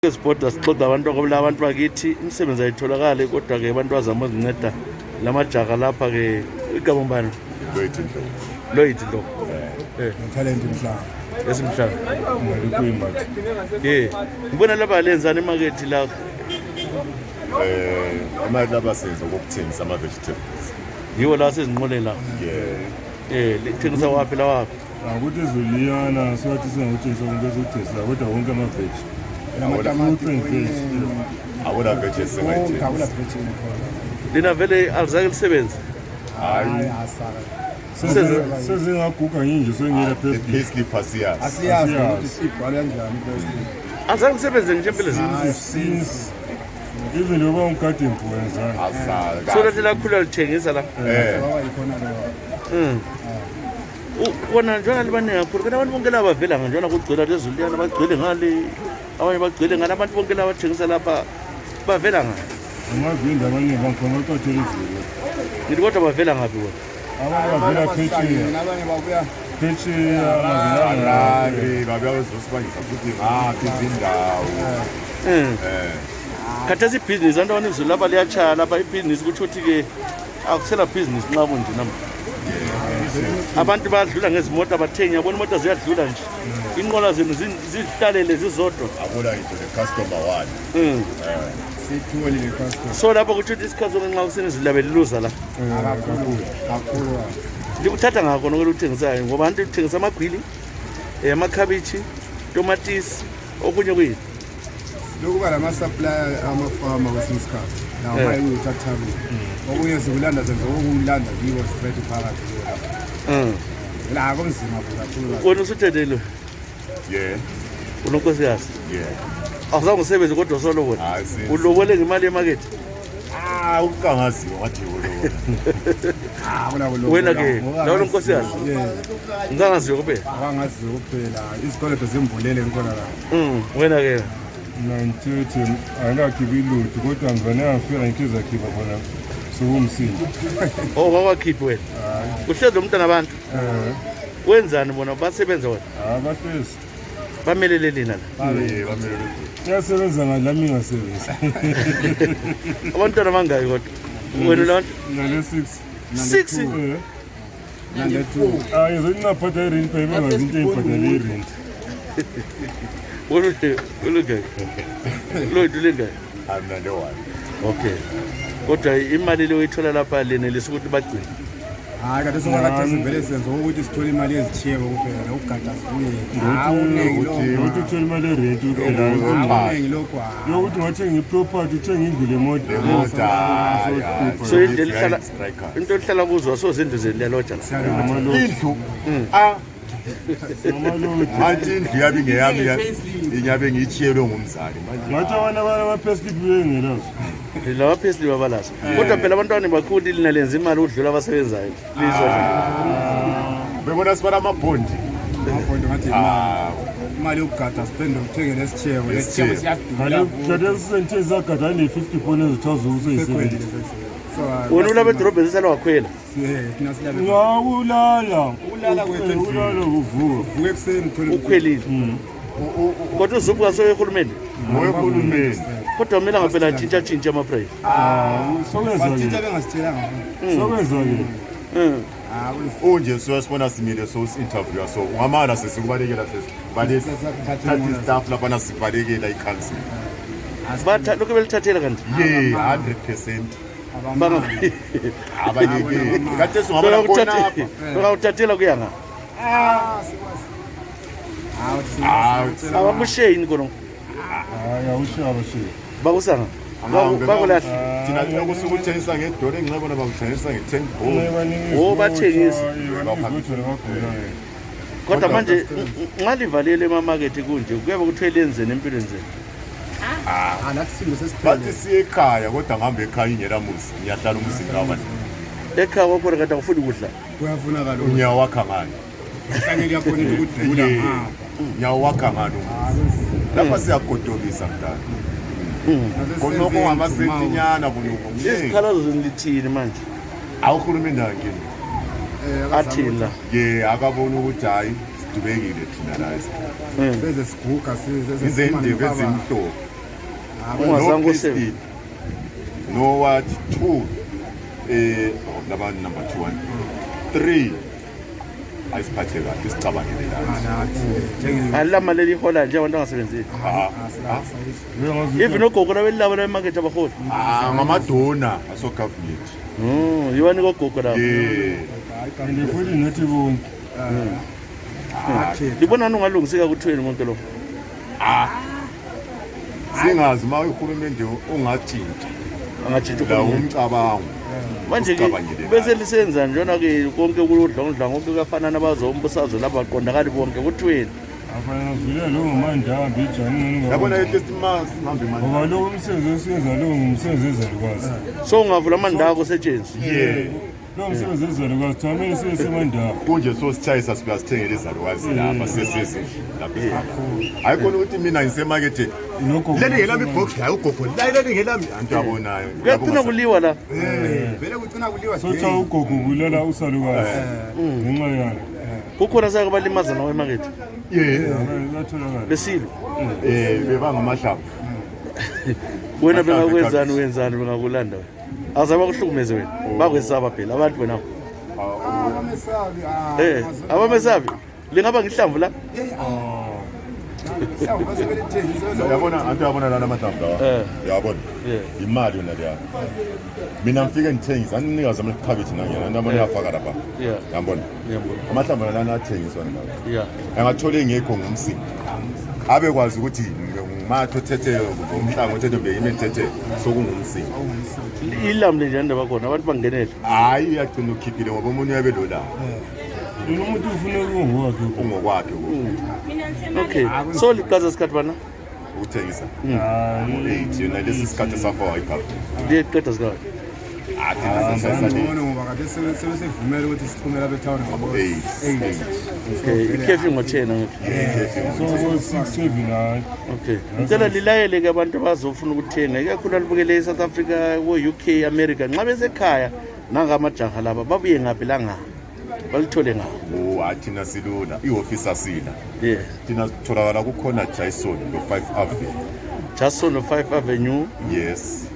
Esibhoda sixoxa abantu bakithi imisebenzi ayitholakala kodwa ke abantu bazama uzinceda lamajaka lapha ke igama mbani loEzra lo talent mhlanga esimhlanga ukuyimati ngibona laba lenzana emarket la imali labasenza ukuthengisa ama vegetables yiwo la sezinqolela lithengisa waphi la waphi ukuthi izuliyana siwathi singawutshisa umuntu ezokuthengisa kodwa wonke ama veg awula veggies lina vele alizake lisebenze hayi sezingaguga nje sengiyela payslip asiyazi ukuthi sibhala kanjani payslip alizake lisebenze nje empela since even loba ungikade influencer so lathi lakhula lithengisa la wayikhona lo wona njona libaningi kakhulu kana abantu bonke laba bavela njona kugcwela lezuliyana bagcwele ngale abanye bagcwele ngala abantu bonke laba bathengisa lapha bavela ngale amavinda abanye bangikhona uqothela izulu ngithi kodwa bavela ngaphi wona abanye bavela abanye babuya babuya uzosibangisa futhi ngaphi izindawo khathesi ibhizinisi abantu abaningi izulu lapha liyatshaya lapha ibhizinisi kutho ukuthi-ke akusela bhizinisi nxa kunje namhla abantu badlula ngezimoto abathengi yabona imoto ziyadlula nje inqola zenu zihlalele zizodwa abona into the customer one sitholi le customer so lapho kutho ukuthi isikhathi sonke nxa kusenizulu labe liluza la kakhulu likuthatha ngakho nokho ukuthengisayo ngoba abantu kuthengisa amagwili amakhabitshi tomatisi okunye kuyini lokuba lama-supplier amafama kwesinye isikhathi nawo mayekuyithathabile okunye zikulanda zenza okulanda kiwo straight phakathi la komzima kakhulu wona usuthethelwe unonkosikazi awuzange usebenze kodwa usolobona ulobole ngemali yemakethe ukukangaziwa wathi wena-ke lawo nonkosikazi ngikangaziwe kuphela akangaziwe kuphela izikoloto zimbulele ngikhona la wena-ke 9:30 ayinakhipha ilutho kodwa ngivane ngafika ngikhizakhipha khona sokumsindo ngakwakhiphi wena uhlezi lo mntwana abantu wenzani bona basebenza wona bahlezi bamelele lina la iyasebenza ngalami ingasebenzi abantwana bangayi kodwa wena lonto ngale 6 ngizonqaphatha irent bengazi into engibhadale irent ulungeke loyidu lengeke amnande one okay kodwa imali le uyithola lapha lenelisa ukuthi bagcine hayi kade sokakathesi vele senza ukuthi sithole imali ezithiyeko kuphela nokugada sibuye ukuthi uthole imali erent uphela yokuthi ungathenga iproperty uthenga indlu lemoto so into lihlala kuzo asozindlu zeliyaloja indlu manje indlu yabe ingeyami inyabe ngiyithiyelwe ngumzali ngathi abantu abama-payslip bengelazo lawa payslip abalazo kodwa phela abantwana bakhulu lina lenza imali ukudlula abasebenzayo bebona sibala amabhondi ngathi imali yokugada sipende ukuthenge nesithiyeko siyadula sisentezagada ane-50 pone ezithaza ukuseyisebenzisa wena ulaba edorobheni sisala wakhwela ulala uvuka ekuseni ukhwelile kodwa uzubuka soyehulumeni kodwa kumele ngaphela atshintsha ama-price sokwenzake unje siyasibona simile so-interviewa so ungamana sesikubalekela sesithatha istaff laphana sikubalekela ikhansela lokhu belithathela kanti 100% abanye kade singabona khona apha bengawuthathela kuyanga abakusheyini kono awushabashe bakusanga bakulahla thina ukusukuthengisa ngedolo engingabona bakuthengisa nge-10 bathengisa kodwa manje nxa livalele emamakethe kunje kuyabe kuthiwe lenzeni empilweni zenu bathi siye ekhaya kodwa ngihamba ekhaya ingelamuzi ngiyahlala umzini kabani ekhaya kwakhona kade akufuni kudla kuyafunakala unyawo wakha ngani nyawo wakha ngani lapha siyagodobisa mdala konoko ngamasentinyana izikhalazo zenilithini manje awuhulumende ankini athini la akabona ukuthi hayi sidubekile thina la seze siguga izindebe ezimhlophe ungazange no usebe payslip, no what, 2, number 2 one, 3, ayisiphathe kahle isicabangele kahle. alama leli ihola nje abantu angasebenzile even ogogo labelilabo la market abaholi Ngamadona aso government. yiwani kogogo lapho and futhi nathi bonke libonani ungalungiseka kuthweni konke lokho Singazi uma uhulumende ongatshintsha angatshintshi la uhulumende umcabango. manje ke bese lisenza njona ke konke kuludlongdla konke kuyafana nabazombusazwe labaqondakali bonke kuthweni abanye vile lo mandambi ijani Yabona i-testimony ngihambe manje. ngoba lo umsebenzi esiyenza lo ngumsebenzi ezalukwazi so ungavula amandako kusetshenziswa lo msebenzi ezalukwazi thwamele sibe semandako Kunje so sitshayisa sibuya sithengele izalukazi lapha sesese lapha. Ayikhona ukuthi mina ngisemakethe. Leli ngelami box la ugogo. Leli ngelami antu yabonayo. kuyaqina kuliwa la vele kucina kuliwa sothi ugogo kulala usalukazi ngenxa yani kukhona sake balimaza nawe emarket uyatholakala besilo Bebangamahlamvu. wena wenzani bengakulanda wena azaba kuhlukumeze wena bakwesaba phela abantu wena abamesabi lingaba ngihlamvu la Yabona antu yabona lana amahlamvu lawa. Yabona. Imali yona leya. Mina ngifike ngithengisa anginikazi amakhabitshi nangena nami ngiyafaka lapha. Yabona. Amahlamvu lana athengiswa lapha. Angathola engekho ngumsini. Abe kwazi ukuthi ngimatho thethe umhlango thethe mbeyime thethe sokungumsini. ilamle nje ndaba khona abantu bangenele Hayi uyagcina ukhiphile ngoba umuntu uyabe lo la. umuntu ufuna ukungowakhe Ungokwakhe okay so liqhaza sikhathi bana ukuthengisa. 8 yona lesi sikhathi safa ayikho. liqeda sikhathi ngibona ngoba kade sebesevumela ukuthi siphumela betown ngabo 8. okay ikhefi ngo-10 so 6-7 hayi okay ngicela lilayele ke abantu abazofuna ukuthenga ikakhulu alibukele e-South Africa ko-UK America nxa besekhaya nangamajaha laba babuye ngaphi la ngaphi balithole ngaphi Athina silula ihofisi asila. yeah Thina sitholakala kukhona Jason no 5 Avenue. Jason no 5 Avenue Yes.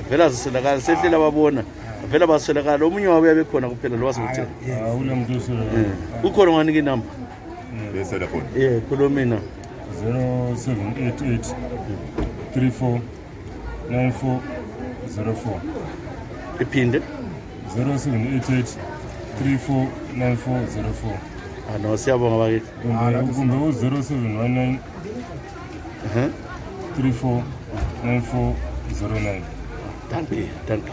vela ziswelakala sehlela babona vela baswelakala omunye wabo uyabe khona kuphela lo wasekuthela ule muntu usolakala ukhona unganike inamba Bese phone. khuluma ina 0788 34 94 04 iphinde 0788 34 94 04 no siyabonga bakithi kumbe u-0719 34 94 09 danke